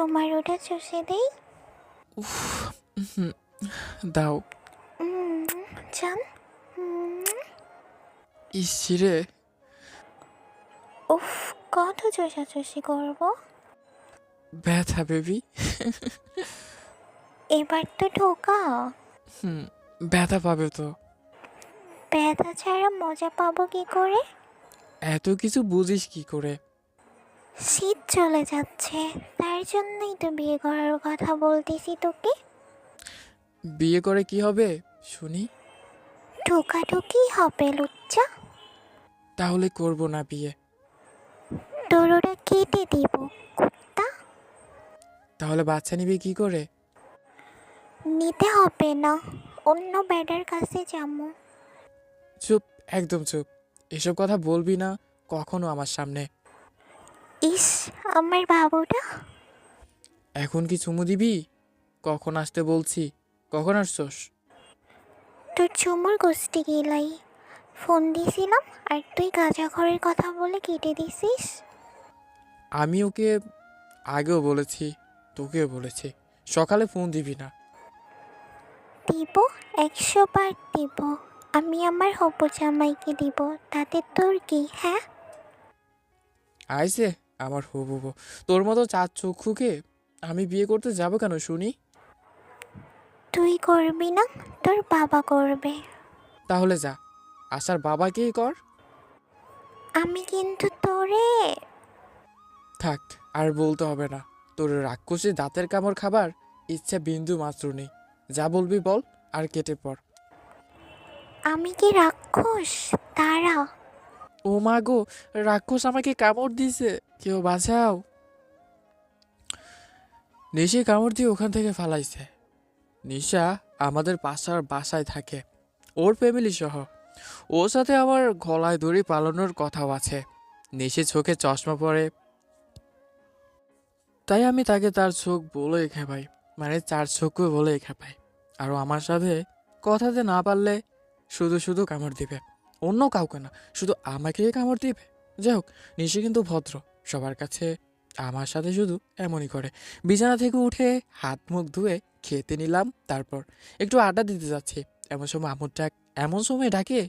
তোমার ওটা চষে দেই? উফ, হুম, দাও। জান। ইসিরে, উফ, কত চষাচষি করবো? ব্যথা বেবি। এবার তো ঢোকা। হুম, ব্যথা পাবে তো। ব্যথা ছাড়া মজা পাবো কি করে? এত কিছু বুঝিস কি করে? শীত চলে যাচ্ছে, তার জন্যই তো বিয়ে করার কথা বলতেছি তোকে। বিয়ে করে কি হবে শুনি? ঢোকাঢুকি হবে লুচ্চা। তাহলে করব না বিয়ে। তোর ওটা কেটে দিব কুত্তা। তাহলে বাচ্চা নিবি কি করে? নিতে হবে না, অন্য বেডার কাছে যাবো। চুপ, একদম চুপ। এসব কথা বলবি না কখনো আমার সামনে। ইস, আমার বাবুটা। এখন কি চুমু দিবি? কখন আসতে বলছি? কখন আসছস? তোর চুমুর গোষ্ঠী গিলাই। ফোন দিছিলাম আর তুই গাঁজা ঘরের কথা বলে কেটে দিছিস। আমি ওকে আগেও বলেছি, তোকেও বলেছি, সকালে ফোন দিবি না। দিব, 100 বার দিব। আমি আমার হবু জামাইকে দিব, তাতে তোর কি? হ্যাঁ, আইসে আমার হবু বউ। তোর মতো চার চক্ষুকে আমি বিয়ে করতে যাব কেন শুনি? তুই করবি না, তোর বাবা করবে। তাহলে যা, আসার বাবাকেই কর। আমি কিন্তু তোরে। থাক, আর বলতে হবে না। তোর রাক্ষসী দাঁতের কামড় খাবার ইচ্ছা বিন্দু মাত্র নেই। যা বলবি বল, আর কেটে পড়। আমি কি রাক্ষস? তারা। ও মা গো, রাক্ষস আমাকে কামড় দিছে, কেউ বাঁচাও। নিশি কামড় দিয়ে ওখান থেকে ফালাইছে। নিশা আমাদের পাশার বাসায় থাকে, ওর ফ্যামিলি সহ। ওর সাথে আমার গলায় দড়ি পালানোর কথাও আছে। নিশি চোখে চশমা পরে, তাই আমি তাকে তার চোখ বলেই খেপাই, মানে চার চোখও বলেই খেপাই। আর ও আমার সাথে কথাতে না পারলে শুধু শুধু কামড় দিবে, অন্য কাউকে না, শুধু আমাকেই কামড় দিবে। যাই হোক, নিশি কিন্তু ভদ্র, সবার কাছে আমার সাথে শুধু এমনই করে। বিছানা থেকে উঠে হাত মুখ ধুয়ে খেতে নিলাম, তারপর একটু আড্ডা দিতে যাচ্ছি। এমন সময় আমুর ডাক, এমন সময় ডাকে,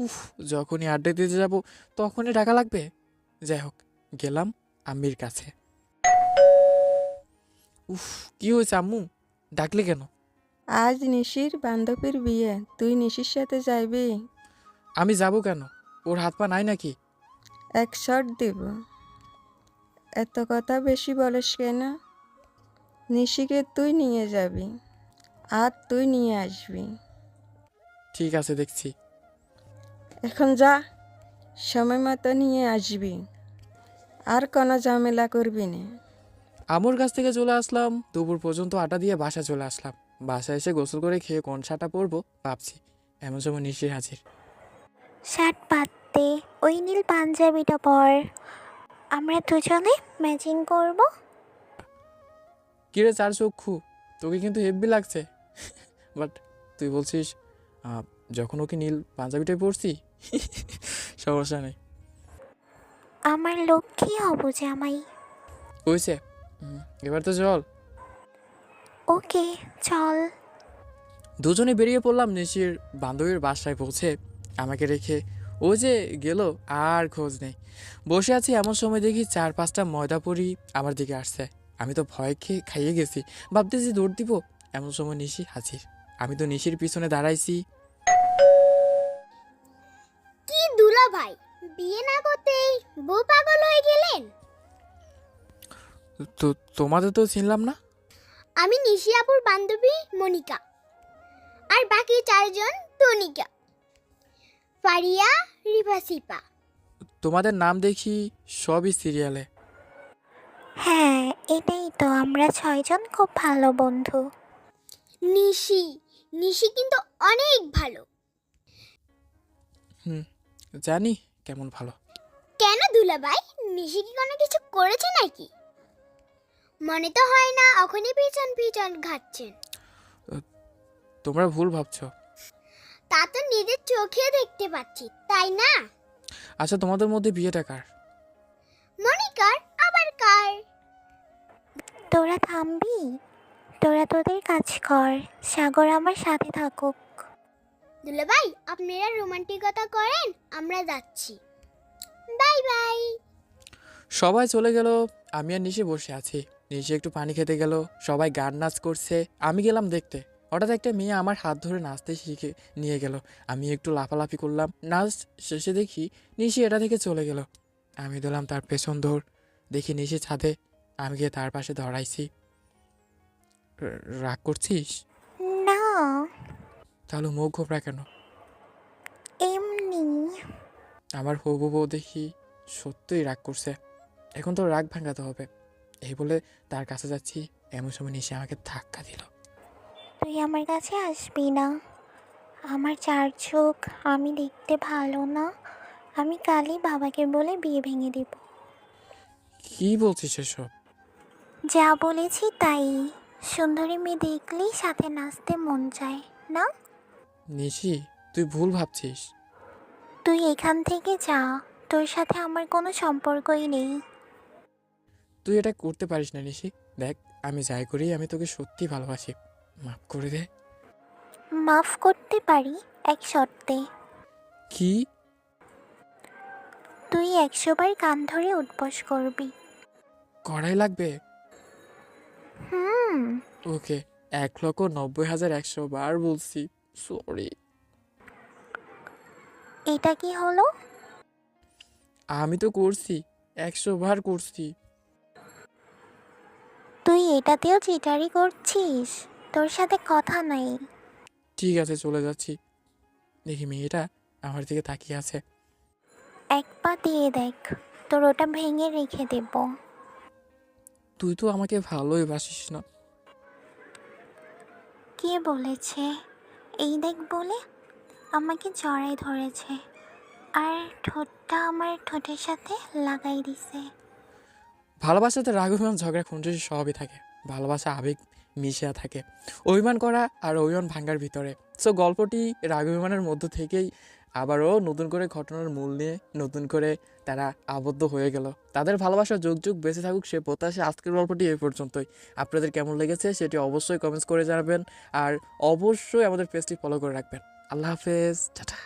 উফ, যখনই আড্ডা দিতে যাব তখনই ডাকা লাগবে। যাই হোক, গেলাম আম্মির কাছে। উফ, কি হয়েছে আম্মু, ডাকলে কেন? আজ নিশির বান্ধবীর বিয়ে, তুই নিশির সাথে যাইবি? আমি যাব কেন? ওর হাত পা নাই নাকি? এক শট দিব। এত কথা বেশি বলিস কেন? নিশিকে তুই নিয়ে যাবি আর তুই নিয়ে আসবি। ঠিক আছে, দেখছি। এখন যা, সময় মতো নিয়ে আসবি, আর কোনো ঝামেলা করবি না। আমুর কাছ থেকে চলে আসলাম, দুপুর পর্যন্ত আটা দিয়ে বাসা চলে আসলাম। বাসায় এসে গোসল করে খেয়ে কোন শাটা পরবো ভাবছি, এমন সময় নিশির হাজির। শার্ট পাততে, ওই নীল পাঞ্জাবিটা পর। আমরা দুজনে ম্যাচিং করব। কিরে চার চক্ষু, তোকে কিন্তু হেব্বি লাগছে। বাট তুই বলছিস আহ, যখন ওকে নীল পাঞ্জাবিটাই পরছি। সমস্যা নেই। আমার লক্ষ্মী হবু জামাই। হয়েছে, এবার তো চল। ওকে, চল। দুজনে বেরিয়ে পড়লাম নিশির বান্ধবীর বাসায় পৌঁছে। আমাকে রেখে ও যে গেল, আর খোঁজ নেই। বসে আছি, এমন সময় দেখি 4-5টা ময়দাপুরি আমার দিকে আসছে। আমি তো ভয় খেয়ে খাইয়ে গেছি, ভাবতেছি দৌড় দিব। এমন সময় নিশি হাজির। আমি তো নিশির পিছনে দাঁড়াইছি। কি দুলা ভাই, বিয়ে না করতেই বউ পাগল হয়ে গেলেন? তো তোমাদের তো চিনলাম না। আমি নিশি আপুর বান্ধবী মনিকা, আর বাকি 4জন তনিকা, ফারিয়া, রিফা, সিপা। তোমাদের নাম দেখি সবই সিরিয়ালে। হ্যাঁ, এটাই তো, আমরা 6জন খুব ভালো বন্ধু। নিশি নিশি কিন্তু অনেক ভালো। হুম, জানি কেমন ভালো। কেন দুলা ভাই, নিশি কি কোনো কিছু করেছে নাকি? মনে তো হয় না, ওখানে পিছন পিছন ঘাটছেন। তোমরা ভুল ভাবছো। তা তো নিজের চোখে দেখতে পাচ্ছি, তাই না? আচ্ছা, তোমাদের মধ্যে বিয়েটা কার? মনিকার, আবার কার? তোরা থামবি? তোরা তোদের কাজ কর, সাগর আমার সাথে থাকুক। দুলাভাই আপনারা রোমান্টিকতা করেন, আমরা যাচ্ছি। Bye bye. সবাই চলে গেল, আমি আর নিশি বসে আছি। নিশি একটু পানি খেতে গেল, সবাই গান নাচ করছে, আমি গেলাম দেখতে। হঠাৎ একটা মেয়ে আমার হাত ধরে নাচতে শিখে নিয়ে গেল, আমি একটু লাফালাফি করলাম। নাচ শেষে দেখি নিশি এটা থেকে চলে গেল। আমি দিলাম তার পেছন দৌড়, দেখি নিশি ছাদে, আমি গিয়ে তার পাশে ধরাইছি। রাগ করছিস? না, তাহলে মুখ ঘোবরা কেন? এমনি। আমার হবু বউ দেখি সত্যিই রাগ করছে, এখন তো রাগ ভাঙাতে হবে। এই বলে তার কাছে যাচ্ছি, এমন সময় নিশি আমাকে ধাক্কা দিল। তুই আমার কাছে আসবি না। আমার 4 চোখ, আমি দেখতে ভালো না। আমি কালই বাবাকে বলে বিয়ে ভেঙে দিব। কি বলছিস এসব? যা বলেছি তাই। সুন্দরী মেয়ে দেখলেই সাথে নাচতে মন চায় না? নিশি, তুই ভুল ভাবছিস। তুই এখান থেকে যা, তোর সাথে আমার কোনো সম্পর্কই নেই। তুই এটা করতে পারিস না নিশি। দেখ, আমি যাই করি, আমি তোকে সত্যি ভালোবাসি, মাফ করে দে। মাফ করতে পারি এক শর্তে। কি? তুই 100 বার কান ধরে উঠবস করবি। কড়াই লাগবে? হুম। ওকে, 1,90,100 বার বলছি, সরি। এটা কি হলো? আমি তো করছি, 100 বার করছি। তুই এটাতেও চিটারি করছিস? তোর সাথে কথা নাই। ঠিক আছে, চলে যাচ্ছি। দেখি মেয়েটা আমার দিকে তাকিয়ে আছে। এক পা দিয়ে দেখ, তোর ওটা ভেঙে রেখে দেব। তুই তো আমাকে ভালোই বাসিস না। কে বলেছে? এই দেখ বলে আমাকে জড়াই ধরেছে, আর ঠোঁটটা আমার ঠোঁটের সাথে লাগাই দিছে। ভালোবাসাতে রাগ অভিমান ঝগড়া খুনসুটি সবই থাকে, ভালোবাসা আবেগ মিশিয়া থাকে অভিমান করা আর অভিমান ভাঙ্গার ভিতরে। সো গল্পটি রাগ অভিমানের মধ্য থেকেই আবারও নতুন করে ঘটনার মূল নিয়ে নতুন করে তারা আবদ্ধ হয়ে গেল। তাদের ভালোবাসা যুগ যুগ বেঁচে থাকুক সে প্রত্যাশা। আজকের গল্পটি এই পর্যন্তই। আপনাদের কেমন লেগেছে সেটি অবশ্যই কমেন্টস করে জানাবেন, আর অবশ্যই আমাদের পেজটি ফলো করে রাখবেন। আল্লাহ হাফেজ, টাটা।